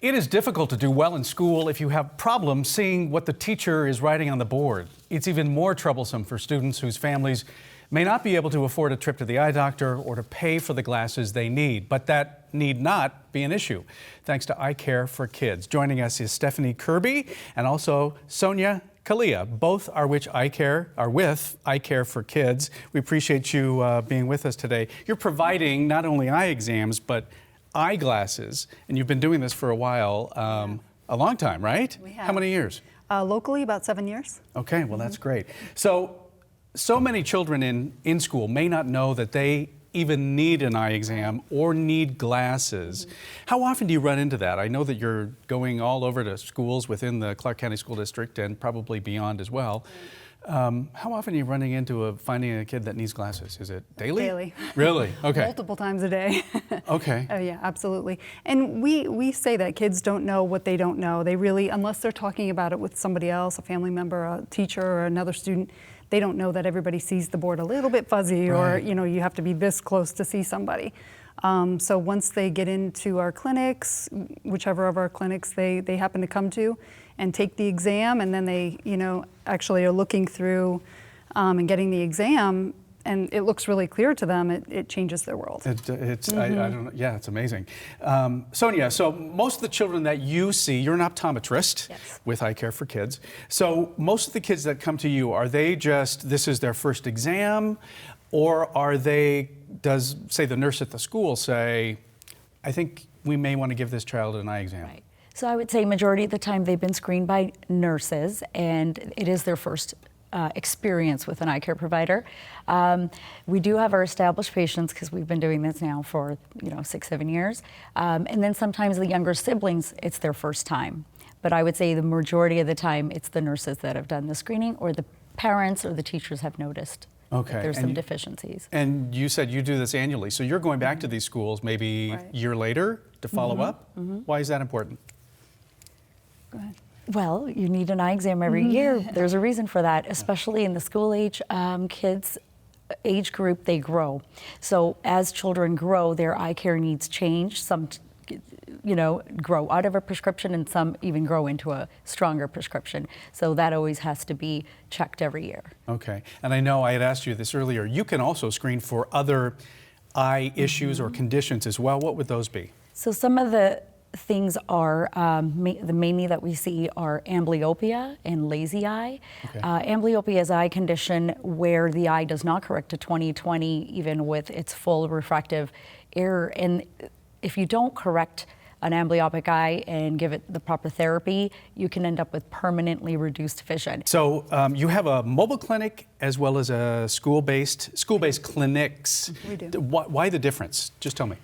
It is difficult to do well in school if you have problems seeing what the teacher is writing on the board. It's even more troublesome for students whose families may not be able to afford a trip to the eye doctor or to pay for the glasses they need, but that need not be an issue, thanks to Eye Care for Kids. Joining us is Stephanie Kirby and also Sonia Kalia. Both are with Eye Care for Kids. We appreciate you being with us today. You're providing not only eye exams, but eyeglasses, and you've been doing this for a while, a long time, right? We have. How many years? Locally, about 7 years. Okay, well, that's great. So many children in school may not know that they even need an eye exam or need glasses. How often do you run into that? I know that you're going all over to schools within the Clark County School District and probably beyond as well. How often are you running into finding a kid that needs glasses? Is it daily? Daily. Really? Okay. Multiple times a day. Okay. Oh yeah, absolutely. And we say that kids don't know what they don't know. They really, unless they're talking about it with somebody else, a family member, a teacher, or another student, they don't know that everybody sees the board a little bit fuzzy, right. Or you have to be this close to see somebody. So once they get into our clinics, whichever of our clinics they happen to come to, and take the exam, and then they actually are looking through and getting the exam, and it looks really clear to them, it changes their world. I don't know. Yeah, it's amazing. Sonia, so most of the children that you see, you're an optometrist. Yes. With Eye Care for Kids. So most of the kids that come to you, are they just, this is their first exam, or are they, does, say, the nurse at the school say, I think we may want to give this child an eye exam? Right. So I would say majority of the time they've been screened by nurses, and it is their first experience with an eye care provider. We do have our established patients, because we've been doing this now for 6-7 years, and then sometimes the younger siblings, it's their first time. But I would say the majority of the time it's the nurses that have done the screening, or the parents or the teachers have noticed that there's some deficiencies. And you said you do this annually, so you're going back to these schools maybe a year later to follow up? Why is that important? Go ahead. Well, you need an eye exam every year. There's a reason for that, especially in the school age kids age group, they grow. So as children grow, their eye care needs change. Some grow out of a prescription, and some even grow into a stronger prescription. So that always has to be checked every year. Okay. And I know I had asked you this earlier. You can also screen for other eye issues or conditions as well. What would those be? So some of the things are, the mainly that we see are amblyopia and lazy eye. Okay. Amblyopia is an eye condition where the eye does not correct to 20/20 even with its full refractive error. And if you don't correct an amblyopic eye and give it the proper therapy, you can end up with permanently reduced vision. So you have a mobile clinic as well as a school-based clinics. We do. Why the difference? Just tell me.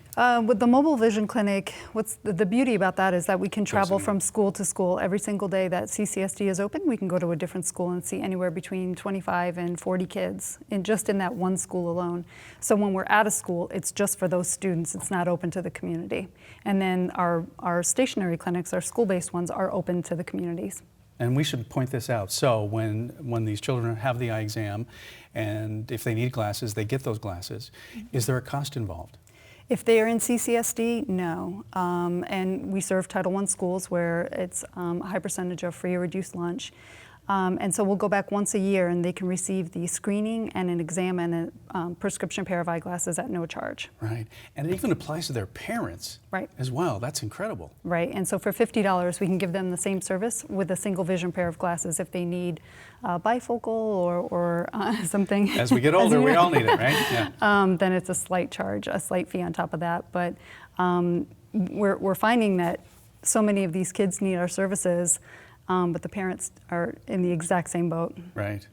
With the mobile vision clinic, what's the beauty about that is that we can travel from school to school every single day that CCSD is open. We can go to a different school and see anywhere between 25 and 40 kids just in that one school alone. So when we're at a school, it's just for those students. It's not open to the community. And then our stationary clinics, our school-based ones, are open to the communities. And we should point this out. So when these children have the eye exam, and if they need glasses, they get those glasses. Is there a cost involved? If they are in CCSD, no. And we serve Title I schools where it's a high percentage of free or reduced lunch. And so we'll go back once a year, and they can receive the screening and an exam and a prescription pair of eyeglasses at no charge. Right. And it even applies to their parents as well. That's incredible. Right. And so for $50, we can give them the same service with a single vision pair of glasses if they need bifocal or something. As we get older, we all need it, right? Yeah. Then it's a slight charge, a slight fee on top of that. But we're finding that so many of these kids need our services, but the parents are in the exact same boat. Right.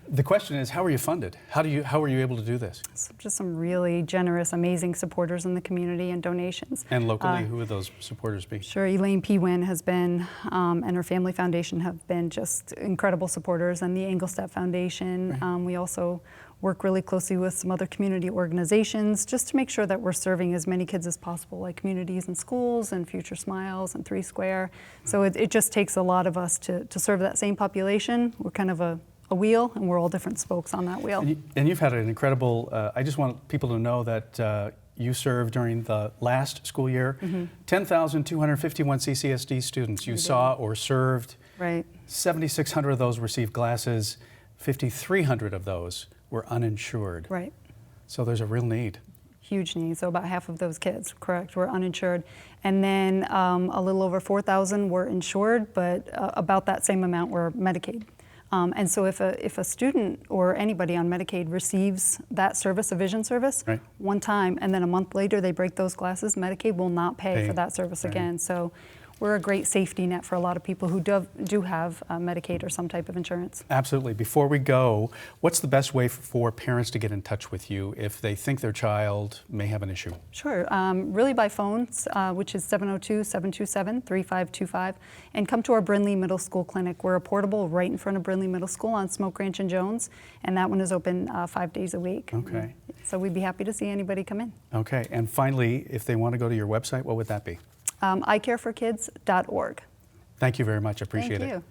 The question is, how are you funded? How are you able to do this? So just some really generous, amazing supporters in the community and donations. And locally, who would those supporters be? Sure, Elaine Pewin has been, and her family foundation have been just incredible supporters, and the Engelstad Foundation. Right. We also work really closely with some other community organizations just to make sure that we're serving as many kids as possible, like Communities and Schools and Future Smiles and 3 Square. So it just takes a lot of us to serve that same population. We're kind of a wheel, and we're all different spokes on that wheel. And you've had an incredible, I just want people to know that you served during the last school year. 10,251 CCSD students you saw or served. Right. 7,600 of those received glasses. 5,300 of those were uninsured. Right. So there's a real need. Huge need. So about half of those kids, correct, were uninsured. And then a little over 4,000 were insured, but about that same amount were Medicaid. And so if a student or anybody on Medicaid receives that service, a vision service, Right. one time, and then a month later they break those glasses, Medicaid will not pay for that service Right. again. So we're a great safety net for a lot of people who do have Medicaid or some type of insurance. Absolutely. Before we go, what's the best way for parents to get in touch with you if they think their child may have an issue? Sure, really by phones, which is 702-727-3525, and come to our Brindley Middle School clinic. We're a portable right in front of Brindley Middle School on Smoke Ranch and Jones, and that one is open 5 days a week. Okay. So we'd be happy to see anybody come in. Okay. And finally, if they want to go to your website, what would that be? iCareforkids.org. Thank you very much. Appreciate it. Thank you.